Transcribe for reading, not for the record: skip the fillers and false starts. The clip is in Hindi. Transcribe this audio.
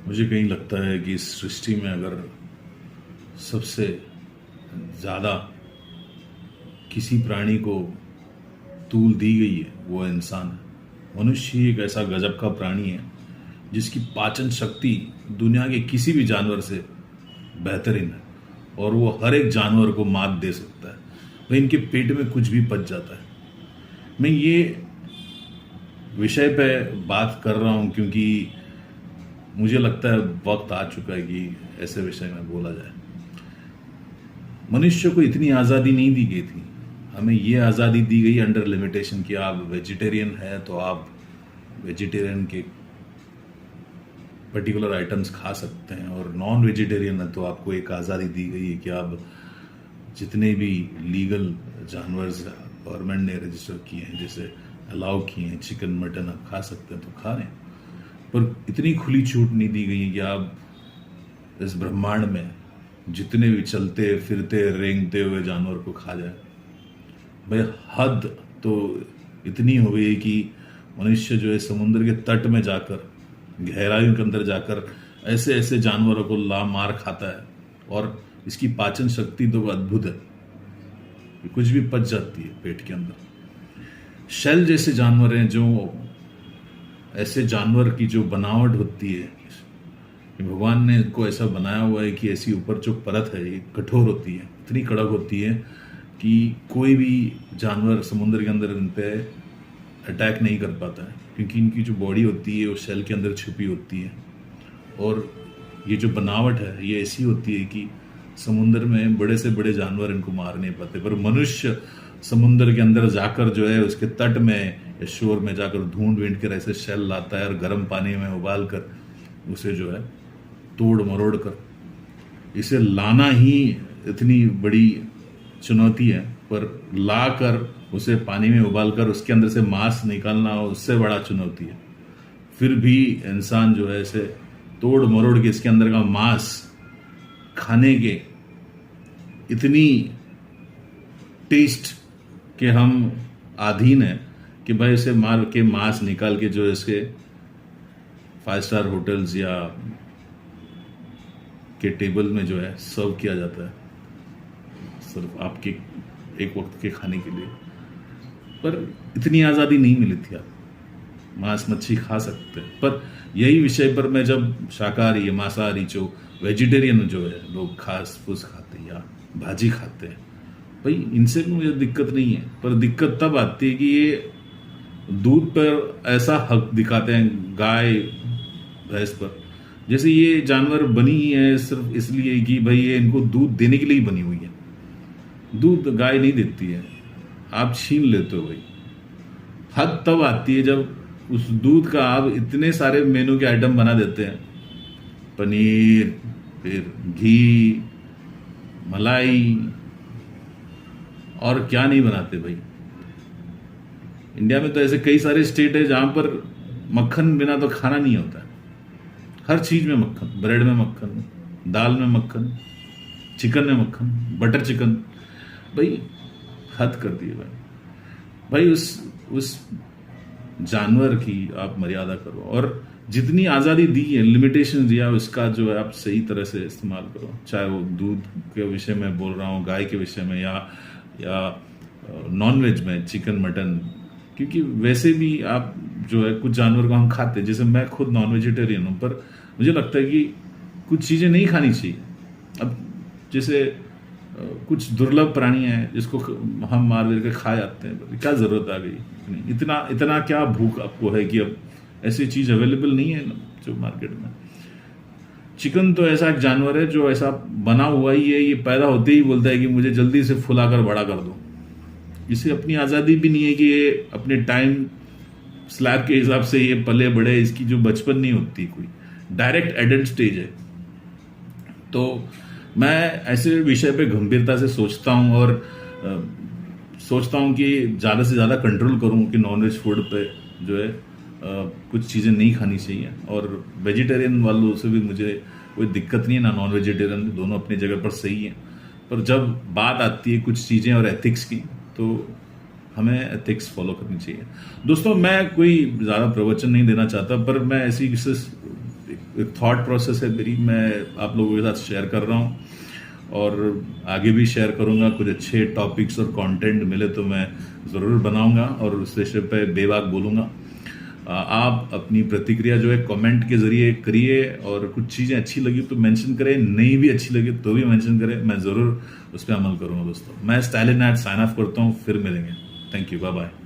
मुझे कहीं लगता है कि इस सृष्टि में अगर सबसे ज़्यादा किसी प्राणी को तूल दी गई है वो इंसान है। मनुष्य ही एक ऐसा गजब का प्राणी है जिसकी पाचन शक्ति दुनिया के किसी भी जानवर से बेहतरीन है और वो हर एक जानवर को मात दे सकता है। वह इनके पेट में कुछ भी पच जाता है। मैं ये विषय पे बात कर रहा हूँ क्योंकि मुझे लगता है वक्त आ चुका है कि ऐसे विषय में बोला जाए। मनुष्य को इतनी आज़ादी नहीं दी गई थी। हमें ये आज़ादी दी गई अंडर लिमिटेशन कि आप वेजिटेरियन है तो आप वेजिटेरियन के पर्टिकुलर आइटम्स खा सकते हैं, और नॉन वेजिटेरियन है तो आपको एक आज़ादी दी गई है कि आप जितने भी लीगल जानवर गवर्नमेंट ने रजिस्टर किए हैं, जैसे अलाउ किए हैं, चिकन मटन आप खा सकते हैं तो खा रहे हैं। पर इतनी खुली छूट नहीं दी गई है कि आप इस ब्रह्मांड में जितने भी चलते फिरते रेंगते हुए जानवर को खा जाए। भाई हद तो इतनी हो गई कि मनुष्य जो है समुद्र के तट में जाकर, गहराइयों के अंदर जाकर ऐसे ऐसे जानवरों को ला मार खाता है, और इसकी पाचन शक्ति तो अद्भुत है, कुछ भी पच जाती है पेट के अंदर। शेल जैसे जानवर हैं, जो ऐसे जानवर की जो बनावट होती है, भगवान ने इनको ऐसा बनाया हुआ है कि ऐसी ऊपर जो परत है ये कठोर होती है, इतनी कड़क होती है कि कोई भी जानवर समुद्र के अंदर इन पे अटैक नहीं कर पाता है, क्योंकि इनकी जो बॉडी होती है वो शेल के अंदर छुपी होती है। और ये जो बनावट है ये ऐसी होती है कि समुद्र में बड़े से बड़े जानवर इनको मार नहीं पाते, पर मनुष्य समुद्र के अंदर जाकर जो है उसके तट में या शोर में जाकर ढूंढ कर ऐसे शेल लाता है और गर्म पानी में उबाल कर उसे जो है तोड़ मरोड़ कर, इसे लाना ही इतनी बड़ी चुनौती है, पर ला कर उसे पानी में उबाल कर उसके अंदर से मांस निकालना उससे बड़ा चुनौती है। फिर भी इंसान जो है इसे तोड़ मरोड़ के इसके अंदर का मांस खाने के इतनी टेस्ट के हम अधीन है कि भाई इसे मार के मांस निकाल के जो इसके 5 स्टार होटल्स या के टेबल में जो है सर्व किया जाता है सिर्फ आपके एक वक्त के खाने के लिए। पर इतनी आज़ादी नहीं मिली थी। आप मांस मच्छी खा सकते हैं, पर यही विषय पर मैं जब शाकाहारी या मांसाहारी जो वेजिटेरियन जो है लोग घास फूस खाते हैं या भाजी खाते हैं, भाई इनसे भी मुझे दिक्कत नहीं है। पर दिक्कत तब आती है कि ये दूध पर ऐसा हक दिखाते हैं गाय भैंस पर, जैसे ये जानवर बनी है सिर्फ इसलिए कि भाई ये इनको दूध देने के लिए ही बनी हुई है। दूध गाय नहीं देती है, आप छीन लेते हो भाई। हद तब आती है जब उस दूध का आप इतने सारे मेनू के आइटम बना देते हैं, पनीर, फिर घी, मलाई, और क्या नहीं बनाते भाई। इंडिया में तो ऐसे कई सारे स्टेट है जहां पर मक्खन बिना तो खाना नहीं होता है। हर चीज में मक्खन, ब्रेड में मक्खन, दाल में मक्खन, चिकन में मक्खन, बटर चिकन। भाई हद कर दी है भाई। उस जानवर की आप मर्यादा करो, और जितनी आज़ादी दी है, लिमिटेशन दिया, उसका जो है आप सही तरह से इस्तेमाल करो। चाहे वो दूध के विषय में बोल रहा हूँ, गाय के विषय में, या नॉन वेज में चिकन मटन, क्योंकि वैसे भी आप जो है कुछ जानवर को हम खाते हैं। जैसे मैं खुद नॉन वेजिटेरियन हूँ, पर मुझे लगता है कि कुछ चीज़ें नहीं खानी चाहिए। अब जैसे कुछ दुर्लभ प्राणी हैं जिसको हम मार दे के खा जाते हैं, क्या ज़रूरत आ गई? इतना क्या भूख आपको है कि अब ऐसी चीज़ अवेलेबल नहीं है ना जो मार्केट में। चिकन तो ऐसा एक जानवर है जो ऐसा बना हुआ ही है, ये पैदा होते ही बोलता है कि मुझे जल्दी से फुलाकर बड़ा कर दो। इसे अपनी आज़ादी भी नहीं है कि ये अपने टाइम स्लैब के हिसाब से ये पले बड़े, इसकी जो बचपन नहीं होती, कोई डायरेक्ट एडल्ट स्टेज है। तो मैं ऐसे विषय पे गंभीरता से सोचता हूँ, और सोचता हूँ कि ज़्यादा से ज़्यादा कंट्रोल करूँ कि नॉनवेज फूड पे जो है कुछ चीज़ें नहीं खानी चाहिए। और वेजिटेरियन वालों से भी मुझे कोई दिक्कत नहीं है, ना नॉन वेजिटेरियन, दोनों अपनी जगह पर सही हैं। पर जब बात आती है कुछ चीज़ें और एथिक्स की, तो हमें एथिक्स फॉलो करनी चाहिए। दोस्तों, मैं कोई ज़्यादा प्रवचन नहीं देना चाहता, पर मैं ऐसी एक थॉट प्रोसेस है मेरी, मैं आप लोगों के साथ शेयर कर रहा हूँ और आगे भी शेयर करूंगा। कुछ अच्छे टॉपिक्स और कंटेंट मिले तो मैं ज़रूर बनाऊंगा और उस विषय पे बेबाक बोलूंगा। आप अपनी प्रतिक्रिया जो है कमेंट के जरिए करिए और कुछ चीज़ें अच्छी लगी तो मेंशन करें, नहीं भी अच्छी लगी तो भी मेंशन करें, मैं ज़रूर उस पर अमल करूंगा दोस्तों। मैं स्टाइलिन एट साइन ऑफ करता हूँ, फिर मिलेंगे। Thank you, bye bye.